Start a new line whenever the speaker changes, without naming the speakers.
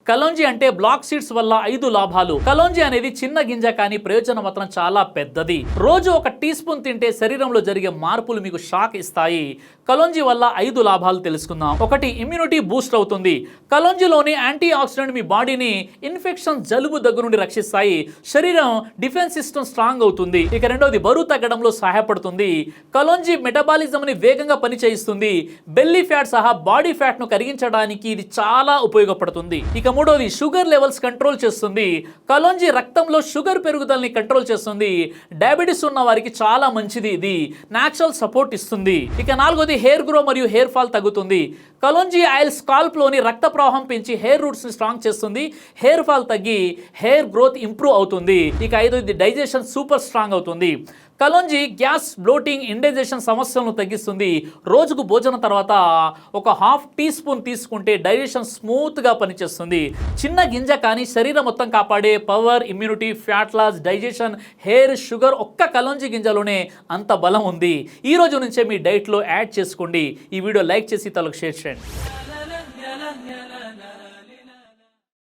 కలోంజీ అంటే black seeds వల్ల 5 లాభాలు. కలోంజీ అనేది చిన్న గింజ కానీ ప్రయోజనం మాత్రం చాలా పెద్దది. రోజు 1 టీ స్పూన్ తింటే శరీరంలో జరిగే మార్పులు మీకు షాక్ ఇస్తాయి. కలోంజీ వల్ల 5 లాభాలు తెలుసుకుందాం. 1, ఇమ్యూనిటీ బూస్ట్ అవుతుంది. కలోంజీలోని యాంటీ ఆక్సిడెంట్ మీ బాడీని ఇన్ఫెక్షన్, జలుబు దగ్గర నుండి రక్షిస్తాయి. శరీరం డిఫెన్స్ సిస్టమ్ స్ట్రాంగ్ అవుతుంది. ఇక 2వది, బరువు తగ్గడంలో సహాయపడుతుంది. కలోంజీ మెటబాలిజం ని వేగంగా పనిచేయిస్తుంది. బెల్లీ ఫ్యాట్ సహా బాడీ ఫ్యాట్ ను కరిగించడానికి ఇది చాలా ఉపయోగపడుతుంది. ఇక 3వది, షుగర్ లెవెల్స్ కంట్రోల్ చేస్తుంది. కలోంజీ రక్తంలో షుగర్ పెరుగుదలని కంట్రోల్ చేస్తుంది. డయాబెటిస్ ఉన్న వారికి చాలా మంచిది. ఇది నేచురల్ సపోర్ట్ ఇస్తుంది. ఇక 4వది, హెయిర్ గ్రో మరియు హెయిర్ ఫాల్ తగ్గుతుంది. కలోంజీ ఆయిల్ స్కాల్ప్ లోని రక్త ప్రవాహం పెంచి హెయిర్ రూట్స్ ని స్ట్రాంగ్ చేస్తుంది. హెయిర్ ఫాల్ తగ్గి హెయిర్ గ్రోత్ ఇంప్రూవ్ అవుతుంది. ఇక 5వది, డైజెషన్ సూపర్ స్ట్రాంగ్ అవుతుంది. కలోంజీ గ్యాస్, బ్లోటింగ్, ఇండైజెషన్ సమస్యలను తగ్గిస్తుంది. రోజుకు భోజనం తర్వాత 1/2 టీ స్పూన్ తీసుకుంటే డైజెషన్ స్మూత్గా పనిచేస్తుంది. చిన్న గింజ కానీ శరీరం మొత్తం కాపాడే power, immunity, fat loss, digestion, hair, sugar ఒక్క కలోంజీ గింజలోనే అంత బలం ఉంది. ఈ రోజు నుంచే మీ డైట్లో యాడ్ చేసుకోండి. ఈ వీడియో లైక్ చేసి తలకు షేర్ చేయండి.